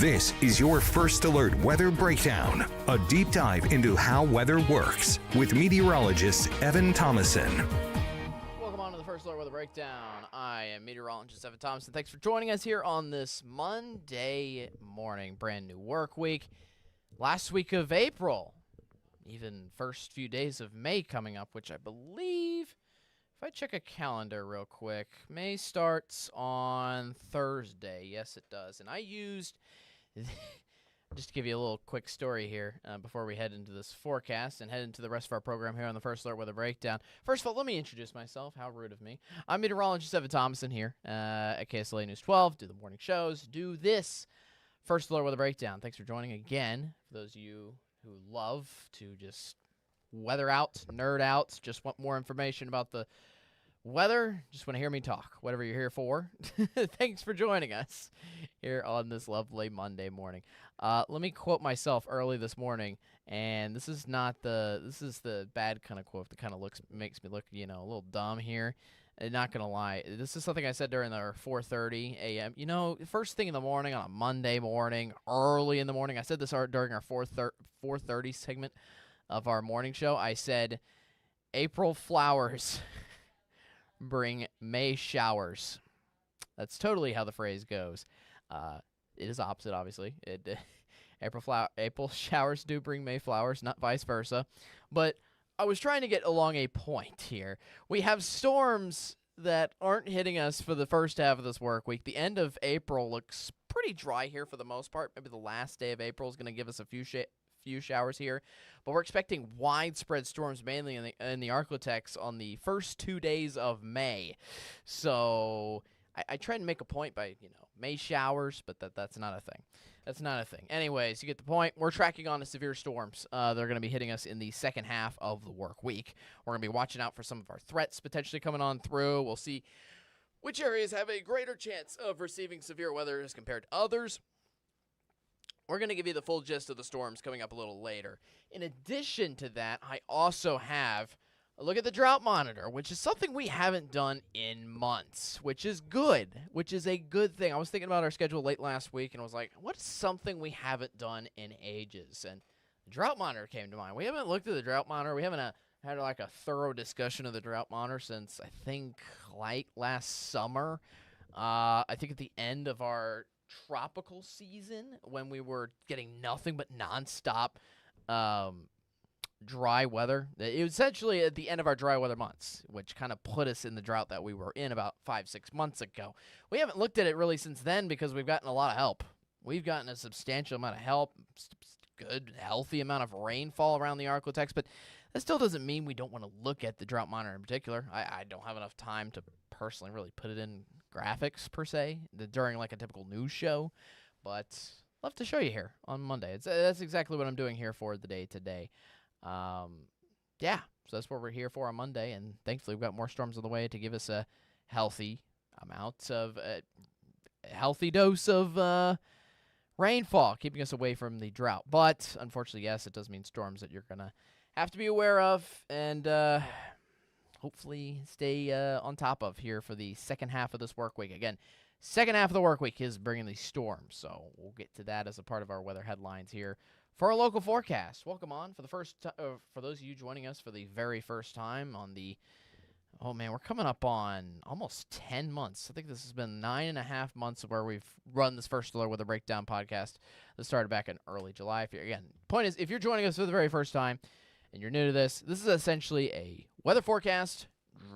This is your First Alert Weather Breakdown, a deep dive into how weather works with meteorologist Evan Thomason. Welcome on to the First Alert Weather Breakdown. I am meteorologist Evan Thomason. Thanks for joining us here on this Monday morning, brand new work week. Last week of April, even first few days of May coming up, which I believe, if I check a calendar real quick, May starts on Thursday. Yes, it does. And I used, just to give you a little quick story here before we head into this forecast and head into the rest of our program here on the First Alert Weather Breakdown. First of all, let me introduce myself. How rude of me. I'm meteorologist Evan Thomason here at KSLA News 12. Do the morning shows. Do this First Alert Weather Breakdown. Thanks for joining again. For those of you who love to just weather out, nerd out, just want more information about the weather, just want to hear me talk, whatever you're here for. Thanks for joining us here on this lovely Monday morning. Let me quote myself early this morning, and this is the bad kind of quote that kind of makes me look, a little dumb here. And not gonna lie, this is something I said during our 4:30 a.m. First thing in the morning on a Monday morning, early in the morning. I said this during our 4:30 segment of our morning show. I said, April flowers bring May showers. That's totally how the phrase goes. It is opposite, obviously. April showers do bring May flowers, not vice versa. But I was trying to get along a point here. We have storms that aren't hitting us for the first half of this work week. The end of April looks pretty dry here for the most part. Maybe the last day of April is going to give us a few showers here, but we're expecting widespread storms mainly in the Arklatex on the first 2 days of May. So I try and make a point by May showers, but that's not a thing. That's not a thing. Anyways, you get the point. We're tracking on to severe storms. They're going to be hitting us in the second half of the work week. We're going to be watching out for some of our threats potentially coming on through. We'll see which areas have a greater chance of receiving severe weather as compared to others. We're going to give you the full gist of the storms coming up a little later. In addition to that, I also have a look at the drought monitor, which is something we haven't done in months, which is good, which is a good thing. I was thinking about our schedule late last week, and I was like, what's something we haven't done in ages? And the drought monitor came to mind. We haven't looked at the drought monitor. We haven't had like a thorough discussion of the drought monitor since, I think, late last summer. I think at the end of our tropical season when we were getting nothing but nonstop dry weather. It was essentially at the end of our dry weather months, which kind of put us in the drought that we were in about 5-6 months ago. We haven't looked at it really since then because we've gotten a lot of help. We've gotten a substantial amount of help, good, healthy amount of rainfall around the Arklatex, but that still doesn't mean we don't want to look at the drought monitor in particular. I don't have enough time to personally really put it in graphics per se during like a typical news show, but love to show you here on Monday. That's exactly what I'm doing here for the day today. So that's what we're here for on Monday, and thankfully we've got more storms on the way to give us a healthy amount of healthy dose of rainfall, keeping us away from the drought. But unfortunately, yes, it does mean storms that you're gonna have to be aware of and hopefully stay on top of here for the second half of this work week. Again, second half of the work week is bringing these storms, so we'll get to that as a part of our weather headlines here for our local forecast. Welcome on for those of you joining us for the very first time on the, we're coming up on almost 10 months. I think this has been 9.5 months where we've run this First Alert Weather Breakdown podcast that started back in early July. Point is, if you're joining us for the very first time and you're new to this is essentially a weather forecast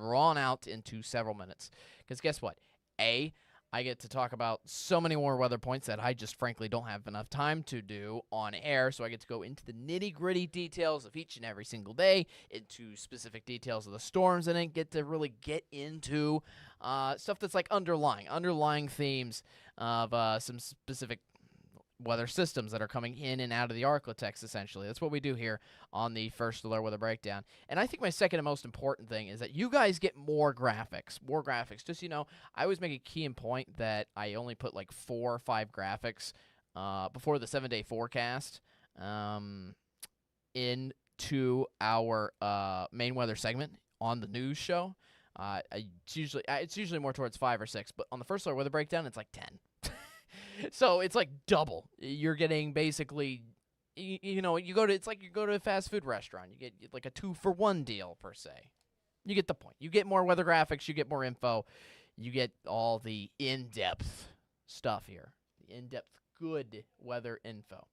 drawn out into several minutes. Because guess what? I get to talk about so many more weather points that I just frankly don't have enough time to do on air, so I get to go into the nitty-gritty details of each and every single day, into specific details of the storms, and then get to really get into stuff that's like underlying themes of some specific weather systems that are coming in and out of the Arklatex, essentially. That's what we do here on the First Alert Weather Breakdown. And I think my second and most important thing is that you guys get more graphics. Just, I always make a key and point that I only put like 4 or 5 graphics before the 7-day forecast into our main weather segment on the news show. It's usually more towards 5 or 6, but on the First Alert Weather Breakdown, it's like 10. So it's like double. You're getting basically, it's like you go to a fast food restaurant. You get like a 2-for-1 deal per se. You get the point. You get more weather graphics. You get more info. You get all the in-depth stuff here. The in-depth good weather info.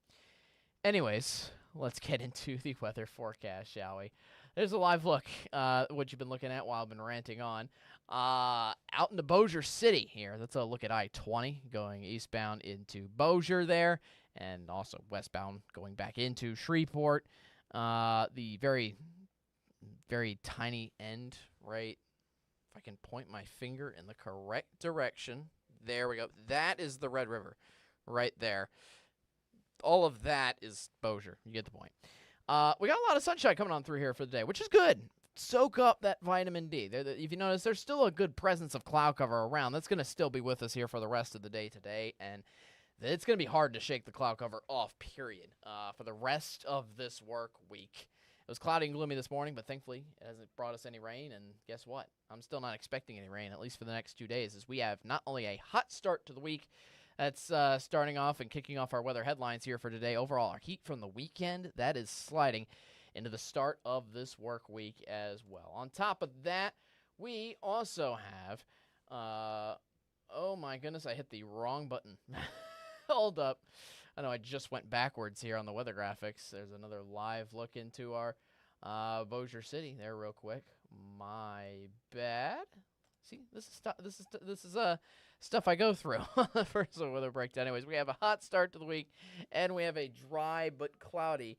Anyways, let's get into the weather forecast, shall we? There's a live look, what you've been looking at while I've been ranting on. Out into Bossier City here. Let's look at I-20 going eastbound into Bossier there, and also westbound going back into Shreveport. The very, very tiny end, right? If I can point my finger in the correct direction. There we go. That is the Red River right there. All of that is Bossier. You get the point. We got a lot of sunshine coming on through here for the day, which is good. Soak up that vitamin D. If you notice, there's still a good presence of cloud cover around. That's going to still be with us here for the rest of the day today, and it's going to be hard to shake the cloud cover off, period, for the rest of this work week. It was cloudy and gloomy this morning, but thankfully it hasn't brought us any rain, and guess what? I'm still not expecting any rain, at least for the next 2 days, as we have not only a hot start to the week, that's starting off and kicking off our weather headlines here for today. Overall, our heat from the weekend, that is sliding into the start of this work week as well. On top of that, we also have, oh my goodness, I hit the wrong button. Hold up. I know I just went backwards here on the weather graphics. There's another live look into our Bossier City there real quick. My bad. See, this is stuff I go through. First weather breakdown. Anyways, we have a hot start to the week, and we have a dry but cloudy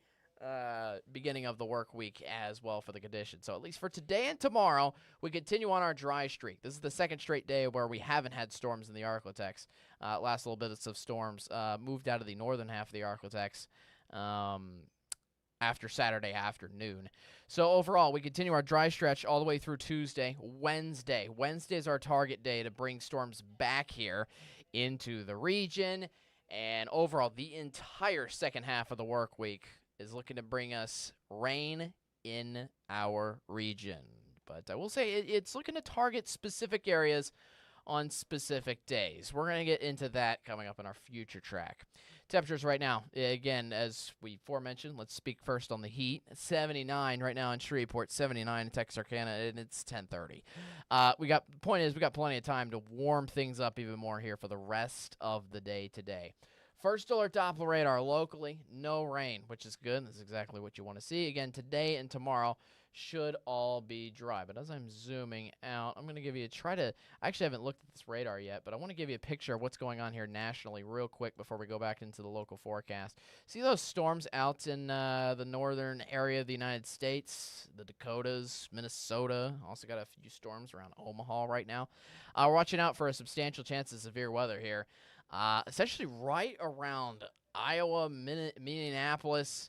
beginning of the work week as well for the conditions. So at least for today and tomorrow, we continue on our dry streak. This is the second straight day where we haven't had storms in the Arklatex. Last little bits of storms moved out of the northern half of the Arklatex after Saturday afternoon. So overall, we continue our dry stretch all the way through Tuesday. Wednesday is our target day to bring storms back here into the region. And overall, the entire second half of the work week is looking to bring us rain in our region. But I will say it's looking to target specific areas on specific days. We're going to get into that coming up in our future track. Temperatures right now, again, as we aforementioned, let's speak first on the heat. 79 right now in Shreveport, 79 in Texarkana, and it's 10:30. The point is we got plenty of time to warm things up even more here for the rest of the day today. First alert Doppler radar locally, no rain, which is good. That's exactly what you want to see. Again, today and tomorrow should all be dry. But as I'm zooming out, I'm going to give you I actually haven't looked at this radar yet, but I want to give you a picture of what's going on here nationally real quick before we go back into the local forecast. See those storms out in the northern area of the United States, the Dakotas, Minnesota. Also got a few storms around Omaha right now. We're watching out for a substantial chance of severe weather here. Essentially right around Iowa, Minneapolis,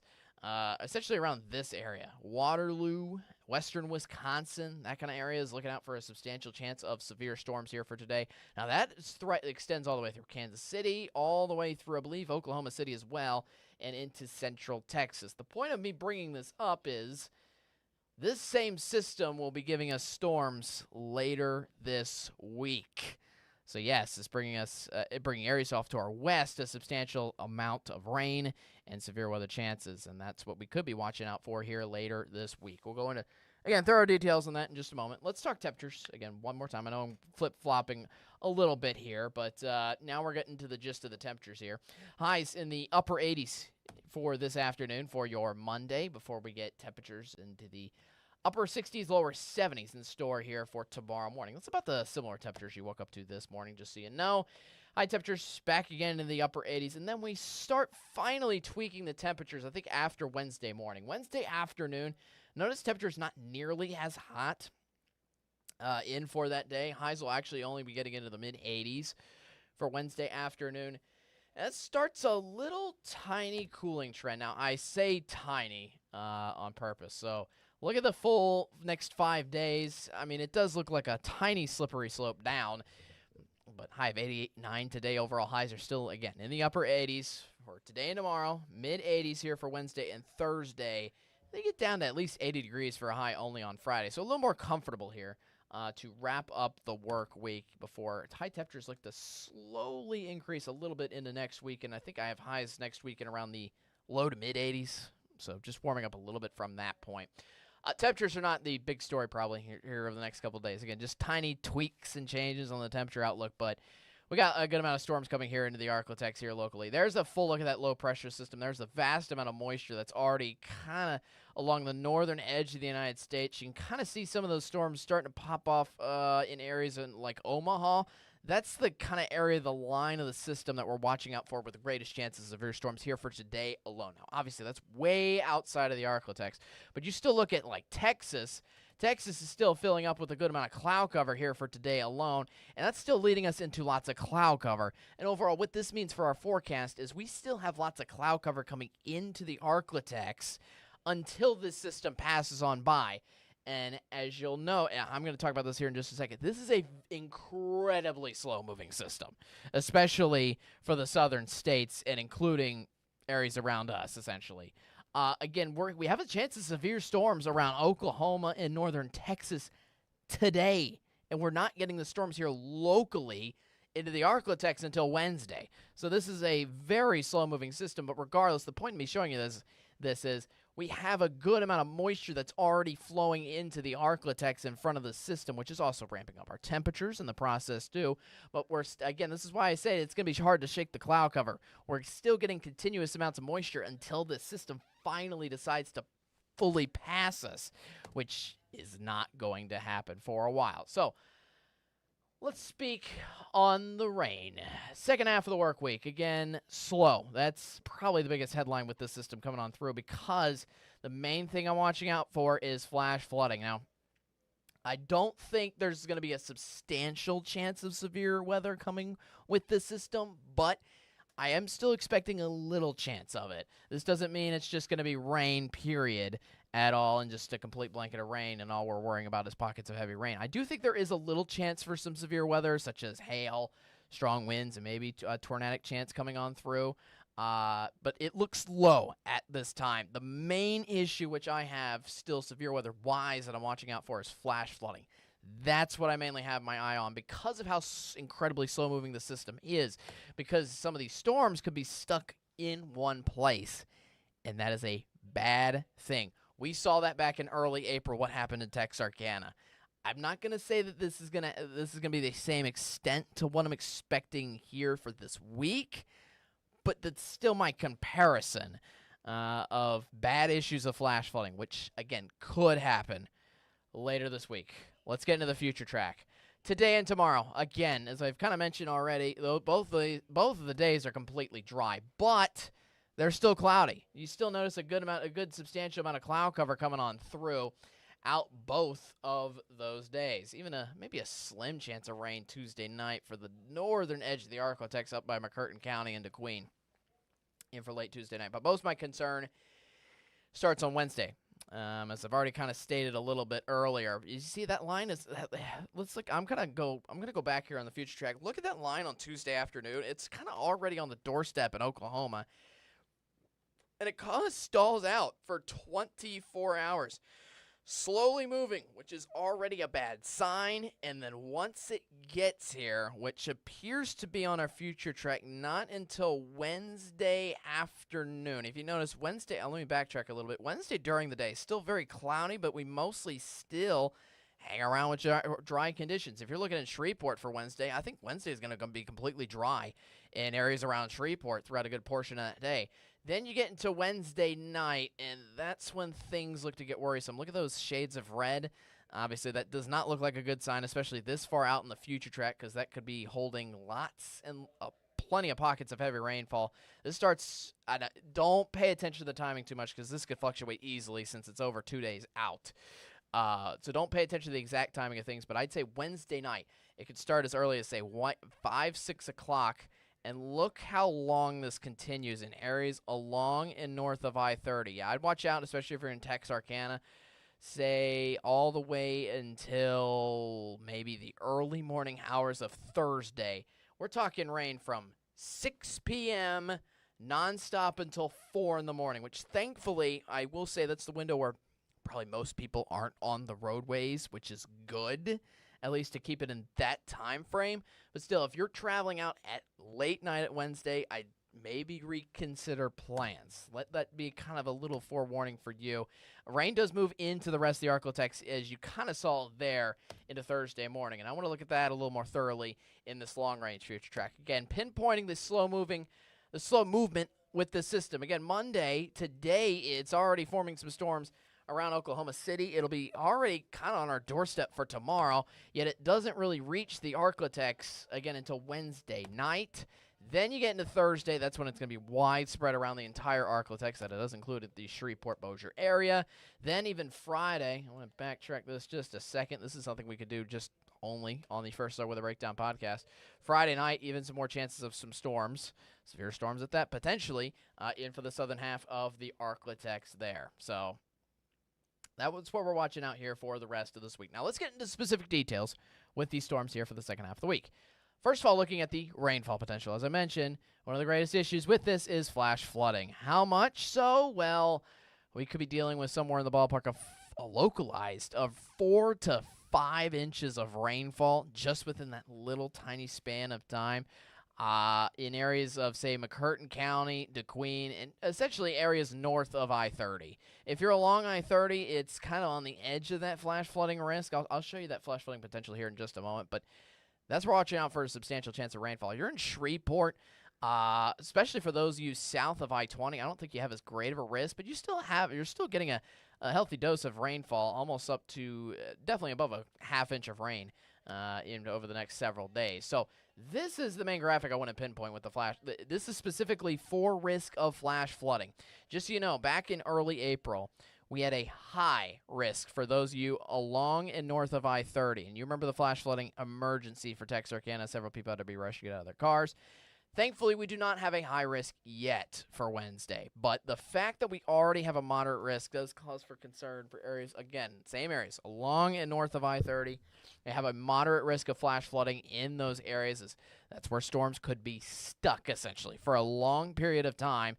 essentially around this area. Waterloo, western Wisconsin, that kind of area is looking out for a substantial chance of severe storms here for today. Now that threat extends all the way through Kansas City, all the way through, I believe, Oklahoma City as well, and into central Texas. The point of me bringing this up is this same system will be giving us storms later this week. So yes, it's bringing areas off to our west, a substantial amount of rain and severe weather chances, and that's what we could be watching out for here later this week. We'll go into, again, thorough details on that in just a moment. Let's talk temperatures, again, one more time. I know I'm flip-flopping a little bit here, but now we're getting to the gist of the temperatures here. Highs in the upper 80s for this afternoon for your Monday before we get temperatures into the upper 60s, lower 70s in store here for tomorrow morning. That's about the similar temperatures you woke up to this morning, just so you know. High temperatures back again in the upper 80s, and then we start finally tweaking the temperatures, I think, after Wednesday morning. Wednesday afternoon, notice temperatures not nearly as hot in for that day. Highs will actually only be getting into the mid-80s for Wednesday afternoon. And that starts a little tiny cooling trend. Now, I say tiny on purpose, so look at the full next 5 days. I mean, it does look like a tiny slippery slope down, but high of 88.9 today. Overall highs are still, again, in the upper 80s for today and tomorrow. Mid-80s here for Wednesday and Thursday. They get down to at least 80 degrees for a high only on Friday, so a little more comfortable here to wrap up the work week before high temperatures look to slowly increase a little bit into next week. And I think I have highs next week in around the low to mid 80s. So just warming up a little bit from that point. Temperatures are not the big story probably here over the next couple of days. Again, just tiny tweaks and changes on the temperature outlook, but we got a good amount of storms coming here into the Arklatex here locally. There's a full look at that low pressure system. There's a vast amount of moisture that's already kind of along the northern edge of the United States. You can kind of see some of those storms starting to pop off in areas like Omaha. That's the kind of area, the line of the system that we're watching out for with the greatest chances of severe storms here for today alone. Now, obviously, that's way outside of the Arklatex, but you still look at like Texas. Texas is still filling up with a good amount of cloud cover here for today alone, and that's still leading us into lots of cloud cover. And overall, what this means for our forecast is we still have lots of cloud cover coming into the Arklatex until this system passes on by. And as you'll know, and I'm going to talk about this here in just a second, this is a incredibly slow-moving system, especially for the southern states and including areas around us, essentially. Again, we have a chance of severe storms around Oklahoma and northern Texas today, and we're not getting the storms here locally into the Arklatex until Wednesday. So this is a very slow-moving system, but regardless, the point of me showing you this is we have a good amount of moisture that's already flowing into the Arklatex in front of the system, which is also ramping up our temperatures in the process too. But again, this is why I say it's going to be hard to shake the cloud cover. We're still getting continuous amounts of moisture until the system finally decides to fully pass us, which is not going to happen for a while. So let's speak on the rain. Second half of the work week, again, slow. That's probably the biggest headline with this system coming on through because the main thing I'm watching out for is flash flooding. Now, I don't think there's going to be a substantial chance of severe weather coming with this system, but I am still expecting a little chance of it. This doesn't mean it's just going to be rain, period, at all, and just a complete blanket of rain, and all we're worrying about is pockets of heavy rain. I do think there is a little chance for some severe weather, such as hail, strong winds, and maybe a tornadic chance coming on through. But it looks low at this time. The main issue, which I have still severe weather-wise that I'm watching out for, is flash flooding. That's what I mainly have my eye on because of how incredibly slow-moving the system is, because some of these storms could be stuck in one place, and that is a bad thing. We saw that back in early April, what happened in Texarkana. I'm not going to say that this is going to be the same extent to what I'm expecting here for this week, but that's still my comparison of bad issues of flash flooding, which, again, could happen later this week. Let's get into the future track. Today and tomorrow, again, as I've kind of mentioned already, both of the days are completely dry, but they're still cloudy. You still notice a good substantial amount of cloud cover coming on through out both of those days. Even maybe a slim chance of rain Tuesday night for the northern edge of the Arklatex up by McCurtain County into Queen in for late Tuesday night. But most of my concern starts on Wednesday. As I've already kind of stated a little bit earlier, you see that line is. Let's look. I'm gonna go back here on the future track. Look at that line on Tuesday afternoon. It's kind of already on the doorstep in Oklahoma, and it kind of stalls out for 24 hours, slowly moving, which is already a bad sign. And then once it gets here, which appears to be on our future track, not until Wednesday afternoon. If you notice, Wednesday, let me backtrack a little bit. Wednesday during the day, still very cloudy, but we mostly still hang around with dry conditions. If you're looking at Shreveport for Wednesday, I think Wednesday is going to be completely dry in areas around Shreveport throughout a good portion of that day. Then you get into Wednesday night, and that's when things look to get worrisome. Look at those shades of red. Obviously, that does not look like a good sign, especially this far out in the future track, because that could be holding lots and plenty of pockets of heavy rainfall. This starts, don't pay attention to the timing too much, because this could fluctuate easily since it's over 2 days out. So don't pay attention to the exact timing of things, but I'd say Wednesday night. It could start as early as, say, 5, 6 o'clock. And look how long this continues in areas along and north of I-30. Yeah, I'd watch out, especially if you're in Texarkana, say all the way until maybe the early morning hours of Thursday. We're talking rain from 6 p.m. nonstop until 4 in the morning, which thankfully, I will say that's the window where probably most people aren't on the roadways, which is good. at least to keep it in that time frame. But still, if you're traveling out at late night at Wednesday, I'd maybe reconsider plans. Let that be kind of a little forewarning for you. Rain does move into the rest of the Arklatex, as you kind of saw there, into Thursday morning. And I want to look at that a little more thoroughly in this long-range future track. Again, pinpointing the slow movement with the system. Again, Monday, today, it's already forming some storms around Oklahoma City. It'll be already kind of on our doorstep for tomorrow, yet it doesn't really reach the Arklatex, again, until Wednesday night. Then you get into Thursday. That's when it's going to be widespread around the entire Arklatex. That it does include the Shreveport-Bossier area. Then even Friday, I want to backtrack this just a second. This is something we could do just only on the First Alert Weather Breakdown podcast. Friday night, even some more chances of some storms, severe storms at that, potentially, in for the southern half of the Arklatex there. So that was what we're watching out here for the rest of this week. Now let's get into specific details with these storms here for the second half of the week. First of all, looking at the rainfall potential. As I mentioned, one of the greatest issues with this is flash flooding. How much so? Well, we could be dealing with somewhere in the ballpark of localized of 4 to 5 inches of rainfall just within that little tiny span of time in areas of, say, McCurtain County, DeQueen, and essentially areas north of I-30. If you're along I-30, it's kind of on the edge of that flash flooding risk. I'll show you that flash flooding potential here in just a moment, but that's where we're watching out for a substantial chance of rainfall. You're in Shreveport, especially for those of you south of I-20. I don't think you have as great of a risk, but you're still getting a healthy dose of rainfall, almost up to definitely above a half inch of rain over the next several days. So this is the main graphic I want to pinpoint with the flash. This is specifically for risk of flash flooding. Just so you know, back in early April, we had a high risk for those of you along and north of I-30. And you remember the flash flooding emergency for Texarkana. Several people had to be rushed to get out of their cars. Thankfully, we do not have a high risk yet for Wednesday. But the fact that we already have a moderate risk does cause for concern for areas, again, same areas, along and north of I-30. They have a moderate risk of flash flooding in those areas. That's where storms could be stuck, essentially, for a long period of time.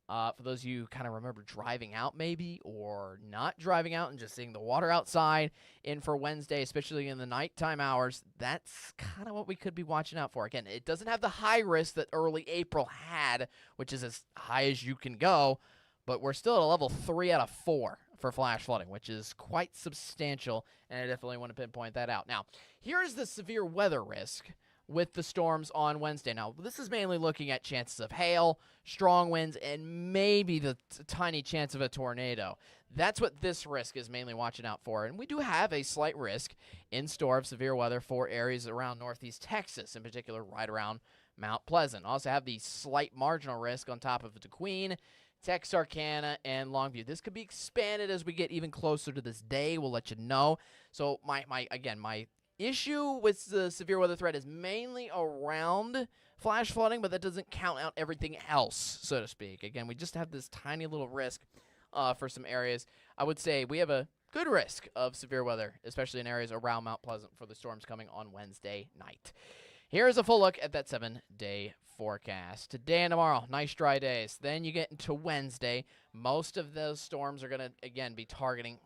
For those of you who kind of remember driving out maybe or not driving out and just seeing the water outside in for Wednesday, especially in the nighttime hours, that's kind of what we could be watching out for. Again, it doesn't have the high risk that early April had, which is as high as you can go, but we're still at a level 3 out of 4 for flash flooding, which is quite substantial, and I definitely want to pinpoint that out. Now, here's the severe weather risk with the storms on Wednesday. Now, this is mainly looking at chances of hail, strong winds, and maybe the tiny chance of a tornado. That's what this risk is mainly watching out for. And we do have a slight risk in store of severe weather for areas around northeast Texas, in particular right around Mount Pleasant. Also have the slight marginal risk on top of DeQueen, Texarkana, and Longview. This could be expanded as we get even closer to this day. We'll let you know. So my issue with the severe weather threat is mainly around flash flooding, but that doesn't count out everything else, so to speak. Again, we just have this tiny little risk for some areas. I would say we have a good risk of severe weather, especially in areas around Mount Pleasant for the storms coming on Wednesday night. Here's a full look at that 7-day forecast. Today and tomorrow, nice dry days. Then you get into Wednesday. Most of those storms are going to, again, be targeting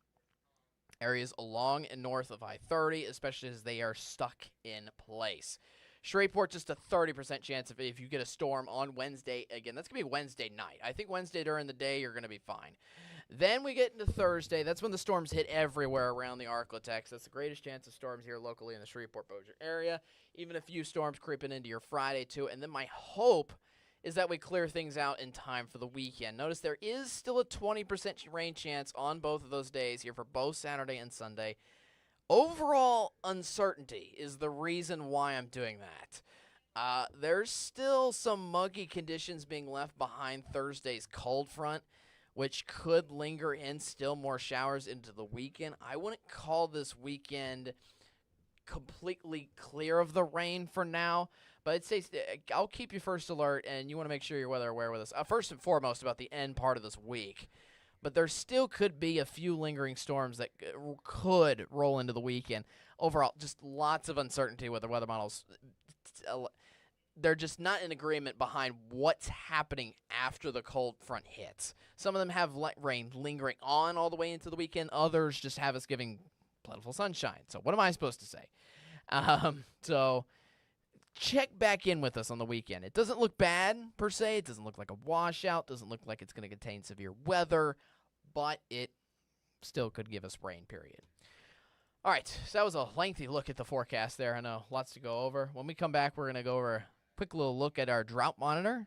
areas along and north of I-30, especially as they are stuck in place. Shreveport, just a 30% chance if you get a storm on Wednesday. Again, that's going to be Wednesday night. I think Wednesday during the day, you're going to be fine. Then we get into Thursday. That's when the storms hit everywhere around the Arklatex. That's the greatest chance of storms here locally in the Shreveport-Bossier area. Even a few storms creeping into your Friday, too. And then my hope is that we clear things out in time for the weekend. Notice there is still a 20% rain chance on both of those days here for both Saturday and Sunday. Overall uncertainty is the reason why I'm doing that. There's still some muggy conditions being left behind Thursday's cold front, which could linger in still more showers into the weekend. I wouldn't call this weekend completely clear of the rain for now, but I'll keep you first alert, and you want to make sure you're weather aware with us. First and foremost about the end part of this week. But there still could be a few lingering storms that could roll into the weekend. Overall, just lots of uncertainty with the weather models. They're just not in agreement behind what's happening after the cold front hits. Some of them have rain lingering on all the way into the weekend. Others just have us giving plentiful sunshine. So what am I supposed to say? So check back in with us on the weekend. It doesn't look bad, per se. It doesn't look like a washout. Doesn't look like it's going to contain severe weather, but it still could give us rain, period. All right, so that was a lengthy look at the forecast there. I know, lots to go over. When we come back, we're going to go over a quick little look at our drought monitor.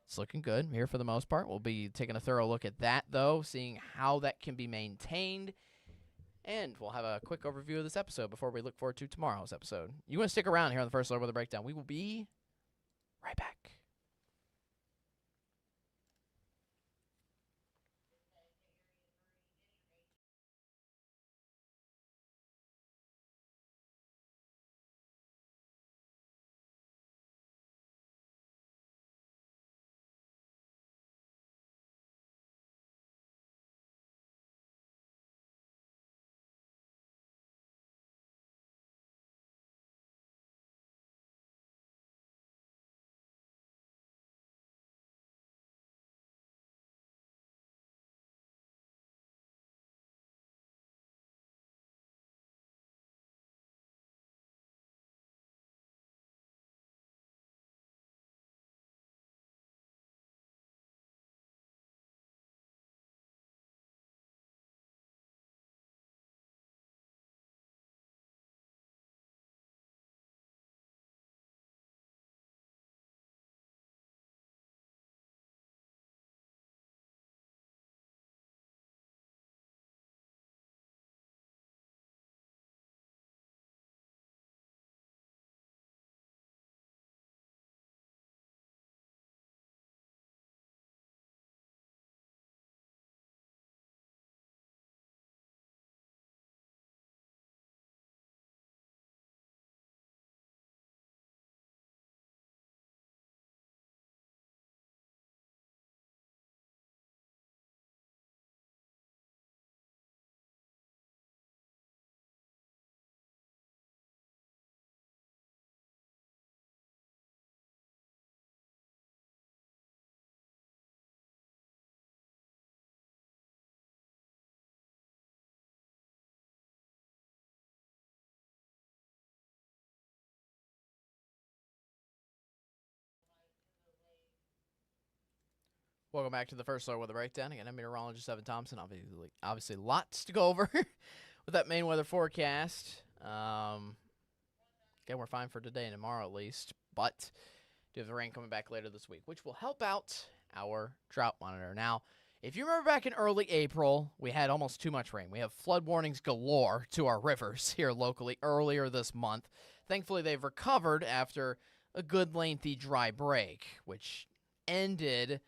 It's looking good here for the most part. We'll be taking a thorough look at that, though, seeing how that can be maintained. And we'll have a quick overview of this episode before we look forward to tomorrow's episode. You want to stick around here on the First Alert Weather Breakdown. We will be right back. Welcome back to the First Alert Weather Breakdown. Again, I'm meteorologist Evan Thompson. Obviously lots to go over with that main weather forecast. Again, we're fine for today and tomorrow at least, but do have the rain coming back later this week, which will help out our drought monitor. Now, if you remember back in early April, we had almost too much rain. We have flood warnings galore to our rivers here locally earlier this month. Thankfully, they've recovered after a good lengthy dry break, which ended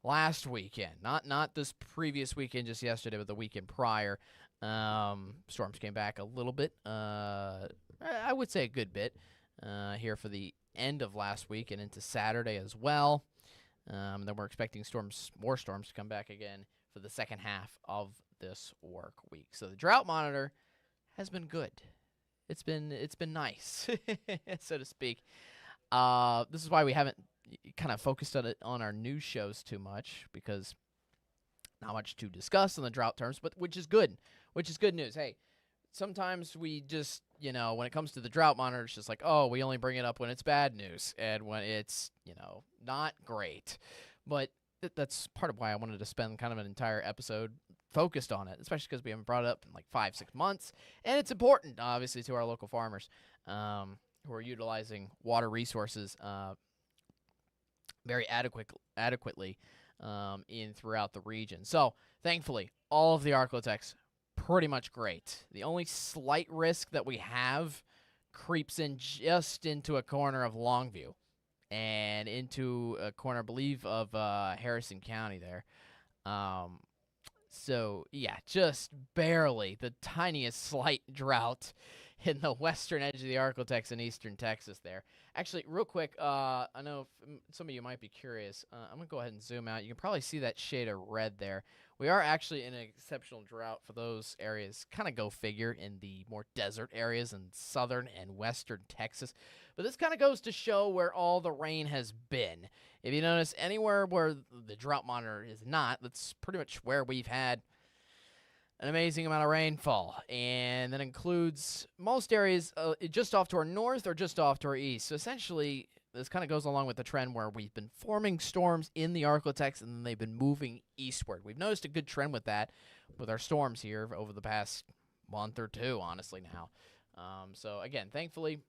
last weekend. Not this previous weekend, just yesterday, but the weekend prior. Storms came back a little bit. I would say a good bit here for the end of last week and into Saturday as well. Then we're expecting more storms to come back again for the second half of this work week. So the drought monitor has been good. It's been nice, so to speak. This is why we haven't kind of focused on it on our news shows too much, because not much to discuss in the drought terms, but which is good news. Hey, sometimes we just, when it comes to the drought monitor, it's just like, oh, we only bring it up when it's bad news and when it's, not great. But that's part of why I wanted to spend kind of an entire episode focused on it, especially because we haven't brought it up in like 5-6 months. And it's important, obviously, to our local farmers who are utilizing water resources very adequately in throughout the region. So, thankfully, all of the Arclotechs pretty much great. The only slight risk that we have creeps in just into a corner of Longview and into a corner, I believe, of Harrison County there. So, yeah, just barely the tiniest slight drought in the western edge of the Arclotechs in eastern Texas there. Actually, real quick, I know some of you might be curious. I'm going to go ahead and zoom out. You can probably see that shade of red there. We are actually in an exceptional drought for those areas. Kind of go figure in the more desert areas in southern and western Texas. But this kind of goes to show where all the rain has been. If you notice, anywhere where the drought monitor is not, that's pretty much where we've had an amazing amount of rainfall, and that includes most areas just off to our north or just off to our east. So essentially, this kind of goes along with the trend where we've been forming storms in the Arklatex, and then they've been moving eastward. We've noticed a good trend with that, with our storms here over the past month or two, honestly, now. So, again, thankfully,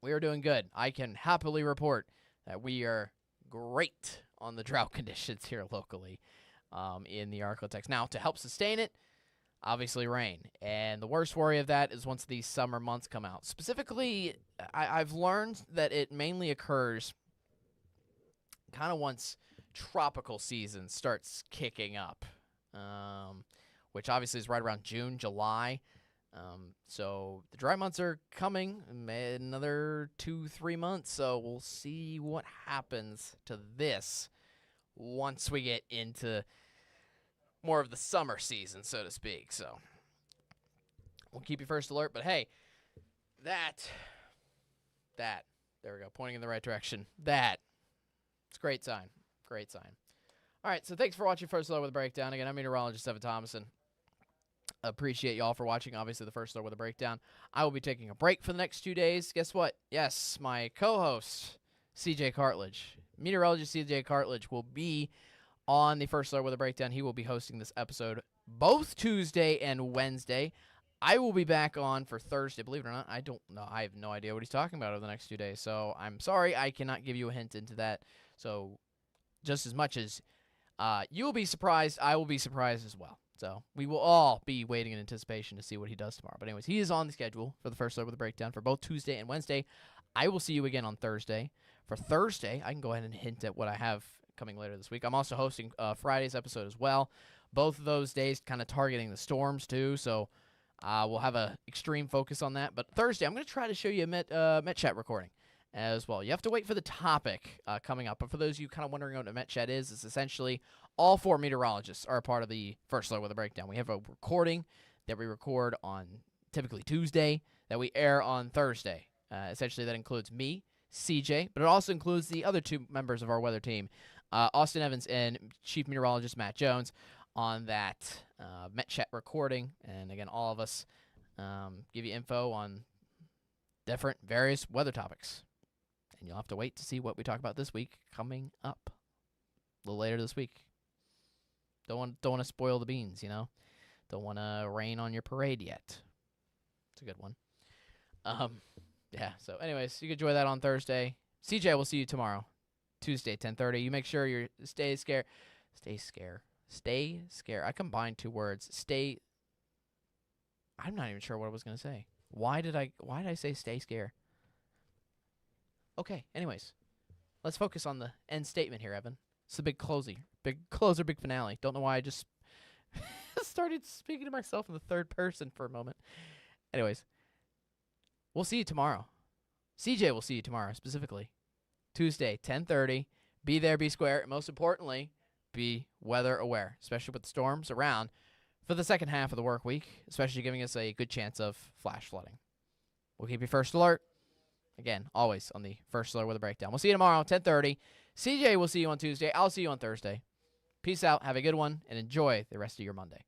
we are doing good. I can happily report that we are great on the drought conditions here locally in the Arklatex. Now, to help sustain it, obviously rain. And the worst worry of that is once these summer months come out. Specifically, I've learned that it mainly occurs kind of once tropical season starts kicking up, which obviously is right around June, July. So the dry months are coming in another 2-3 months. So we'll see what happens to this once we get into more of the summer season, so to speak. So we'll keep you first alert. But hey, there we go, pointing in the right direction. It's a great sign. Great sign. All right, so thanks for watching First Alert with a Breakdown. Again, I'm meteorologist Evan Thomason. Appreciate y'all for watching, obviously, the First Alert with a Breakdown. I will be taking a break for the next 2 days. Guess what? Yes, my co-host, CJ Cartledge, meteorologist CJ Cartledge, will be on the First Alert with a Breakdown. He will be hosting this episode both Tuesday and Wednesday. I will be back on for Thursday. Believe it or not, I don't know. I have no idea what he's talking about over the next 2 days. So I'm sorry I cannot give you a hint into that. So just as much as you will be surprised, I will be surprised as well. So we will all be waiting in anticipation to see what he does tomorrow. But anyways, he is on the schedule for the First Alert with a Breakdown for both Tuesday and Wednesday. I will see you again on Thursday. For Thursday, I can go ahead and hint at what I have coming later this week. I'm also hosting Friday's episode as well. Both of those days kind of targeting the storms too, so we'll have a extreme focus on that. But Thursday, I'm going to try to show you a Met Chat recording as well. You have to wait for the topic coming up. But for those of you kind of wondering what a Met Chat is, it's essentially all 4 meteorologists are a part of the First Alert with a Breakdown. We have a recording that we record on typically Tuesday that we air on Thursday. Essentially, that includes me, CJ, but it also includes the other 2 members of our weather team, Austin Evans and Chief Meteorologist Matt Jones, on that Met Chat recording. And again, all of us give you info on different various weather topics. And you'll have to wait to see what we talk about this week coming up a little later this week. Don't want to spoil the beans, you know? Don't want to rain on your parade yet. It's a good one. Yeah, so anyways, you can enjoy that on Thursday. CJ, we'll see you tomorrow, Tuesday, 10:30. You make sure you stay scare. I combined 2 words. I'm not even sure what I was going to say. Why did I say stay scare? Okay, anyways, let's focus on the end statement here, Evan. It's the big closer, big finale. Don't know why I just started speaking to myself in the third person for a moment. Anyways, we'll see you tomorrow. CJ will see you tomorrow, specifically. Tuesday, 10:30. Be there, be square, and most importantly, be weather aware, especially with the storms around for the second half of the work week, especially giving us a good chance of flash flooding. We'll keep you first alert. Again, always on the First Alert with a Breakdown. We'll see you tomorrow, 10:30. CJ will see you on Tuesday. I'll see you on Thursday. Peace out. Have a good one, and enjoy the rest of your Monday.